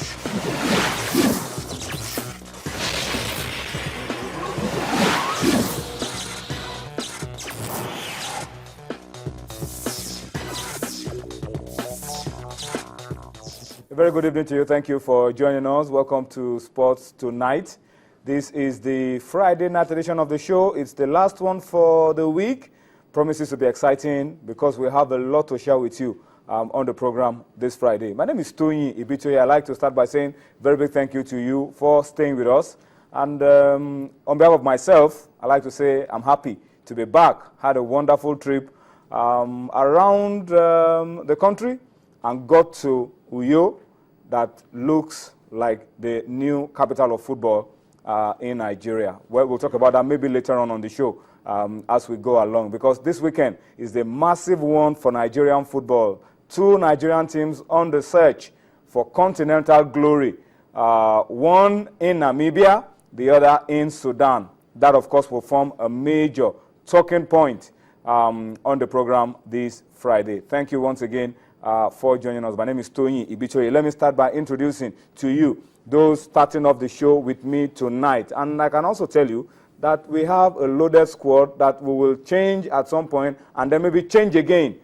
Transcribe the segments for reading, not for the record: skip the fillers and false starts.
A very good evening to you. Thank you for joining us. Welcome to Sports Tonight. This is the Friday night edition of the show. It's the last one for the week. Promises to be exciting because we have a lot to share with you on the program this Friday. My name is Tony Ibitoye. I'd like to start by saying very big thank you to you for staying with us. And on behalf of myself, I'd like to say I'm happy to be back. Had a wonderful trip around the country and got to Uyo, that looks like the new capital of football in Nigeria. Well, we'll talk about that maybe later on the show as we go along, because this weekend is the massive one for Nigerian football. Two Nigerian teams on the search for continental glory. One in Namibia, the other in Sudan. That, of course, will form a major talking point on the program this Friday. Thank you once again for joining us. My name is Tony Ibitoye. Let me start by introducing to you those starting off the show with me tonight. And I can also tell you that we have a loaded squad that we will change at some point and then maybe change again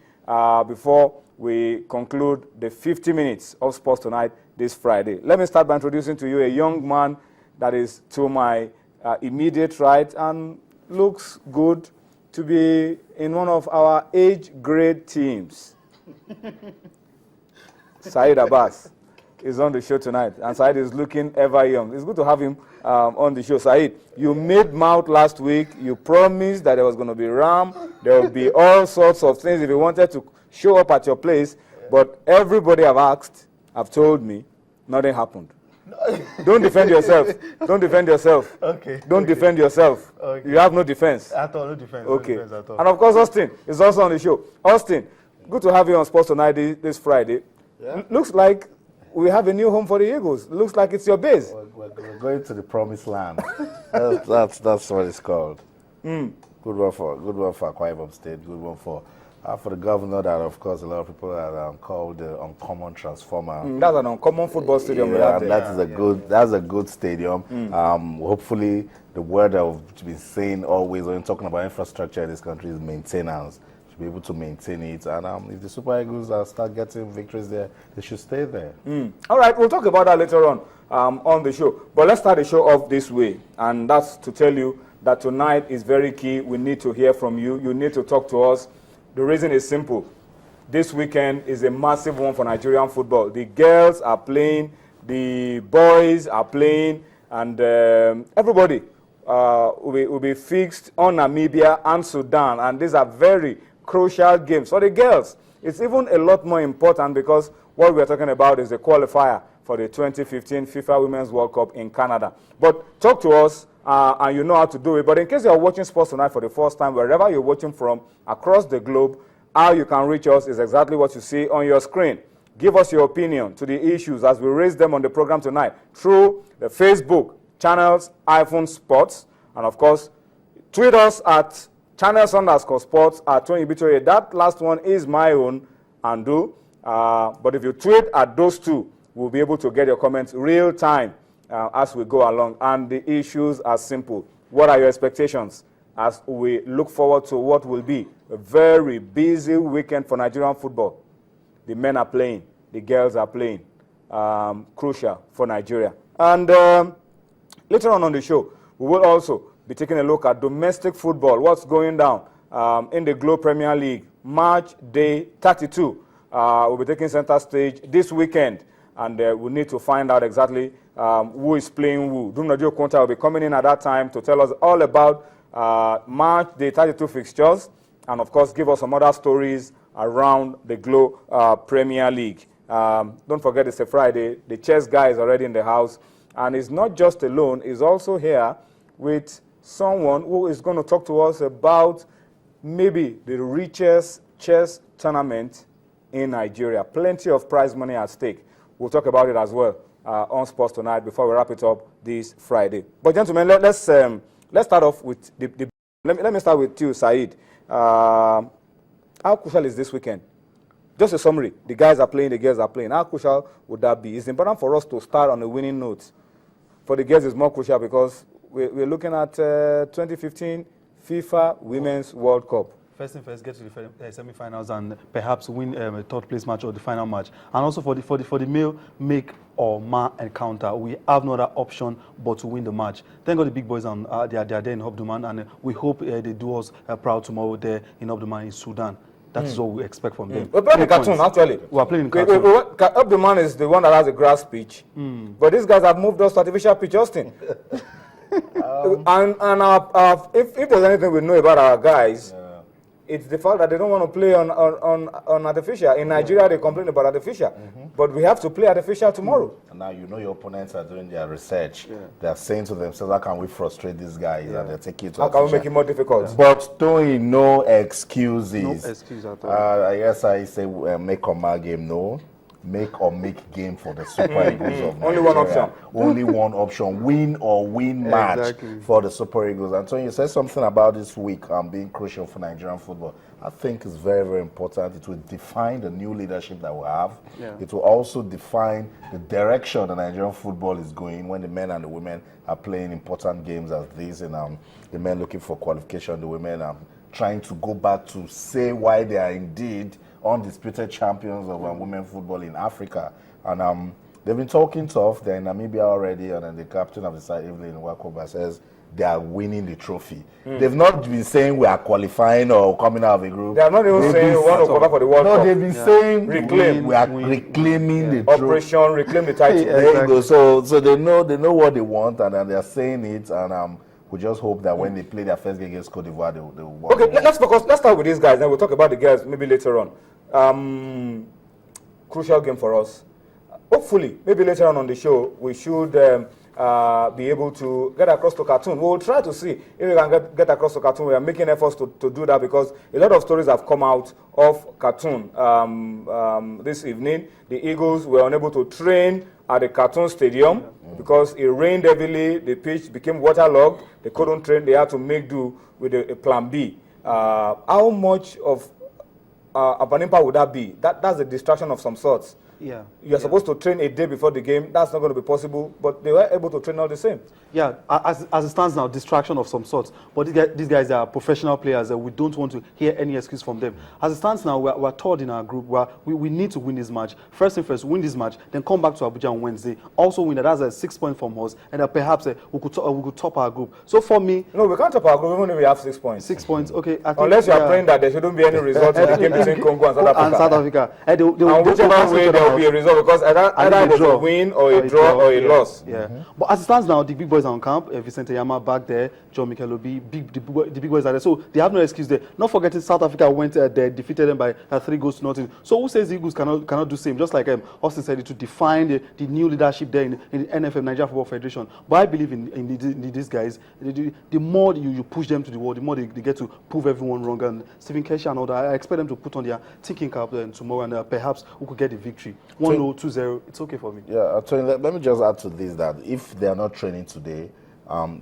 before we conclude the 50 minutes of Sports Tonight this Friday. Let me start by introducing to you a young man that is to my immediate right and looks good to be in one of our age grade teams. Said Abbas is on the show tonight, and Said is looking ever young. It's good to have him on the show. Said, you made mouth last week. You promised that there was going to be ram. There will be all sorts of things if you wanted to show up at your place. But everybody have told me, nothing happened. Don't defend yourself. Don't defend yourself. Okay. Don't defend yourself. Okay. You have no defense. At all, no defense. Okay. No defense at all. And of course, Austin is also on the show. Austin, good to have you on Sports Tonight this Friday. Yeah. Looks like we have a new home for the Eagles. Looks like it's your base. We're going to the promised land. that's what it's called. Good one for Akwa Ibom State. Good one for the governor. That, of course, a lot of people have called the uncommon transformer. That's an uncommon football stadium. Yeah, that's a good stadium. Hopefully, the word that we've been saying always when talking about infrastructure in this country is maintenance. Be able to maintain it, and if the Super Eagles start getting victories there, they should stay there. All right, we'll talk about that later on the show. But let's start the show off this way, and that's to tell you that tonight is very key. We need to hear from you. You need to talk to us. The reason is simple. This weekend is a massive one for Nigerian football. The girls are playing, the boys are playing, and everybody will be fixed on Namibia and Sudan, and these are very crucial games. For the girls, it's even a lot more important because what we're talking about is the qualifier for the 2015 FIFA Women's World Cup in Canada. But talk to us, and you know how to do it. But in case you're watching Sports Tonight for the first time, wherever you're watching from across the globe, how you can reach us is exactly what you see on your screen. Give us your opinion to the issues as we raise them on the program tonight through the Facebook channels, iPhone Sports, and of course, tweet us at channels_sports at Tony Ibitoye. That last one is my own handle. But if you tweet at those two, we'll be able to get your comments real time as we go along. And the issues are simple. What are your expectations as we look forward to what will be a very busy weekend for Nigerian football? The men are playing. The girls are playing. Crucial for Nigeria. And later on the show, we will also be taking a look at domestic football, what's going down in the Globe Premier League. Match day 32 will be taking center stage this weekend, and we need to find out exactly who is playing who. Dumnadio Konta will be coming in at that time to tell us all about match day 32 fixtures, and of course give us some other stories around the Globe Premier League. Don't forget it's a Friday. The chess guy is already in the house, and he's not just alone, he's also here with someone who is going to talk to us about maybe the richest chess tournament in Nigeria. Plenty of prize money at stake. We'll talk about it as well on Sports Tonight before we wrap it up this Friday. But gentlemen, let's start off with let me start with you, Said. How crucial is this weekend? just a summary. The guys are playing, the girls are playing. How crucial would that be? It's important for us to start on a winning note. For the girls, it's more crucial because we're looking at 2015 FIFA Women's World Cup. First thing first, get to the semi-finals and perhaps win a third place match or the final match. And also for the male make or ma encounter, we have no other option but to win the match. Thank God the big boys they are there in Omdurman, and we hope they do us proud tomorrow there in Omdurman in Sudan. That is what we expect from them. We're playing in Khartoum, actually. We are playing in Khartoum. Omdurman is the one that has a grass pitch. But these guys have moved us to artificial pitch, Justin. If there's anything we know about our guys, it's the fact that they don't want to play on artificial. In Nigeria, they complain about artificial. But we have to play artificial tomorrow. And now you know your opponents are doing their research. They're saying to themselves, how can we frustrate these guys? And they're taking it to How can we make it more difficult? But doing no excuses. No excuse at all. I guess I say make or make game, no. Make or make game for the Super Eagles of Nigeria. Only one option. Only one option. Win or win match for the Super Eagles. Antonio, you said something about this week being crucial for Nigerian football. I think it's very, very important. It will define the new leadership that we have. It will also define the direction the Nigerian football is going when the men and the women are playing important games as these. And the men looking for qualification, the women are trying to go back to say why they are indeed undisputed champions of women football in Africa. And they've been talking tough. They're in Namibia already, and then the captain of the side, Evelyn Wakoba, says they are winning the trophy. They've not been saying we are qualifying or coming out of a group. They are not even saying we want to qualify for the World Cup. No, they've been saying we are win. reclaiming the trophy. Operation Reclaim the title. There you go. So they know what they want, and they are saying it, and we just hope that when they play their first game against Cote d'Ivoire, they will work. Okay, let's start with these guys, then we'll talk about the girls maybe later on. Crucial game for us. Hopefully, maybe later on the show, we should be able to get across to Khartoum. We'll try to see if we can get across to Khartoum. We are making efforts to do that because a lot of stories have come out of Khartoum this evening. The Eagles were unable to train at the Khartoum Stadium because it rained heavily. The pitch became waterlogged. They couldn't train. They had to make do with a plan B. How much of an impact would that be? That's a distraction of some sorts. Yeah. You're supposed to train a day before the game. That's not going to be possible, but they were able to train all the same. Yeah, as it stands now, distraction of some sorts. But these guys are professional players. We don't want to hear any excuse from them. As it stands now, we're third in our group. We need to win this match. First thing first, win this match, then come back to Abuja on Wednesday. Also win that. That's a 6 point from us, and perhaps we could top our group. So for me... No, we can't top our group even if we have 6 points. 6 points, okay. I think, unless you are praying that there shouldn't be any result in the game between Congo and South Africa. And whichever way there will be a result, because either there's a win or a draw or a loss. But as it stands now, the big boys are on camp. Vicente Yama back there, John Mikel Obi, the big boys are there. So they have no excuse there. Not forgetting South Africa went there, defeated them by 3-0. So who says the Eagles cannot do the same? Just like Austin said, to define the new leadership there in the NFF, Nigeria Football Federation. But I believe in these guys. The more you push them to the wall, the more they get to prove everyone wrong. And Stephen Kesha and all that, I expect them to put on their thinking cap tomorrow, and perhaps we could get the victory. 1-0, 2-0, it's okay for me. Yeah, let me just add to this that if they are not training today,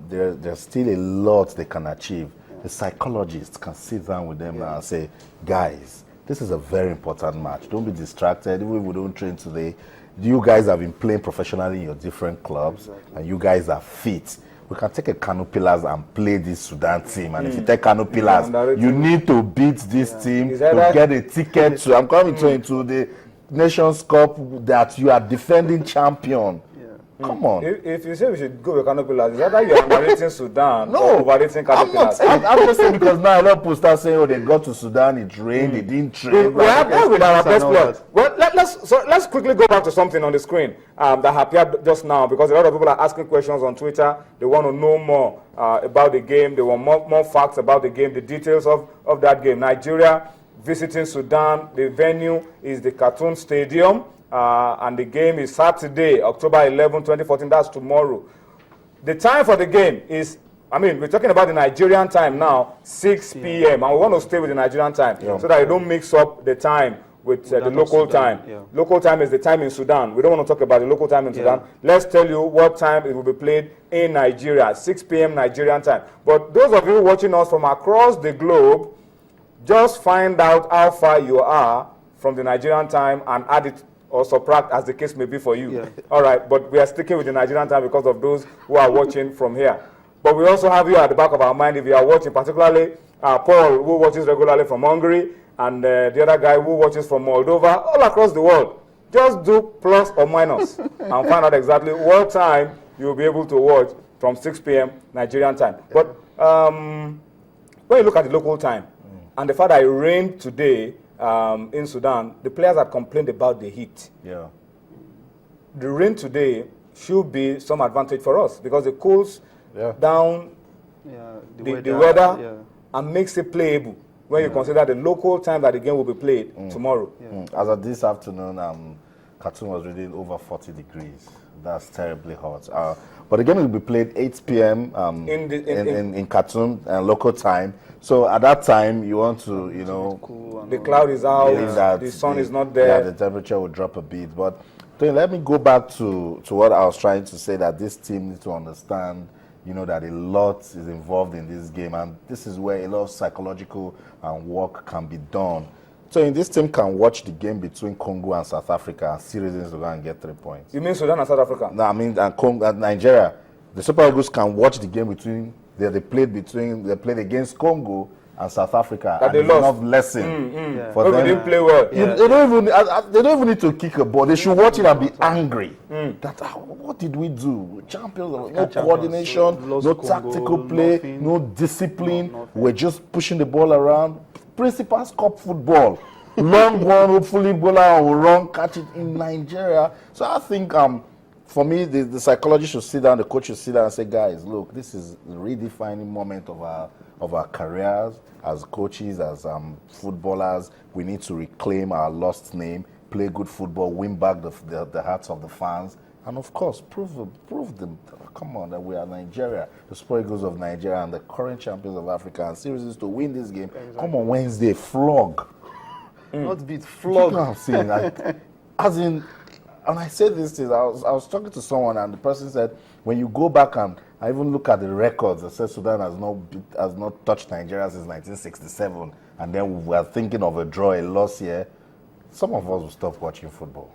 there's still a lot they can achieve. The psychologists can sit down with them now and say, guys, this is a very important match. Don't be distracted. Even if we don't train today, you guys have been playing professionally in your different clubs, and you guys are fit. We can take a Kano Pillars and play this Sudan team. And if you take Kano Pillars, you need to beat this team to get a ticket to. I'm coming into the Nations Cup that you are defending champion. Come on. If you say we should go with Kano Pillars, is that you are underrating Sudan or overrating Kano Pillars? I'm just saying because now a lot of people start saying, oh, they got to Sudan, it rained, they didn't train. We have that with our best players. Well, let's quickly go back to something on the screen that appeared just now, because a lot of people are asking questions on Twitter. They want to know more about the game. They want more facts about the game, the details of that game. Nigeria visiting Sudan. The venue is the Khartoum Stadium. And the game is Saturday, October 11, 2014. That's tomorrow. The time for the game is, we're talking about the Nigerian time now, 6 p.m. And we want to stay with the Nigerian time so that you don't mix up the time with the local time. Local time is the time in Sudan. We don't want to talk about the local time in Sudan. Let's tell you what time it will be played in Nigeria, 6 p.m. Nigerian time. But those of you watching us from across the globe, just find out how far you are from the Nigerian time and add it or subtract as the case may be for you. Yeah. All right, but we are sticking with the Nigerian time because of those who are watching from here. But we also have you at the back of our mind if you are watching, particularly Paul, who watches regularly from Hungary, and the other guy who watches from Moldova, all across the world. Just do plus or minus and find out exactly what time you'll be able to watch from 6 p.m. Nigerian time. But when you look at the local time and the fact that it rained today in Sudan, the players had complained about the heat. Yeah. The rain today should be some advantage for us because it cools down the weather and makes it playable when you consider the local time that the game will be played tomorrow. As of this afternoon, Khartoum was reading over 40 degrees. That's terribly hot. But the game will be played 8 p.m. In Khartoum local time. So at that time, you want to, you know, the cloud is out, the sun is not there. Yeah, the temperature will drop a bit. But let me go back to what I was trying to say, that this team needs to understand, you know, that a lot is involved in this game, and this is where a lot of psychological work can be done. So in this team can watch the game between Congo and South Africa and see reasons to go and get 3 points. You mean Sudan and South Africa? No, I mean and Nigeria. The Super Eagles can watch the game between they played against Congo and South Africa. That and they lost. Enough lesson for them. They didn't play well. They don't even need to kick a ball. They should watch it and be angry. That what did we do? We're champions. No coordination, no tactical play, no discipline. We're just pushing the ball around. Principal's Cup football. Long one, hopefully bowler will run, catch it in Nigeria. So I think for me, the psychologist should sit down, the coach should sit down and say, guys, look, this is the redefining moment of our careers as coaches, as footballers. We need to reclaim our lost name, play good football, win back the hearts of the fans, and of course, prove them. Come on, that we are Nigeria, the Super Eagles of Nigeria, and the current champions of Africa, and seriously to win this game. Exactly. Come on, Wednesday, flog. Not beat, flog. You know what I'm saying? Like, as in, and I said this thing, I was talking to someone, and the person said, when you go back and I even look at the records, it says Sudan has not touched Nigeria since 1967, and then we are thinking of a draw, a loss here, some of us will stop watching football.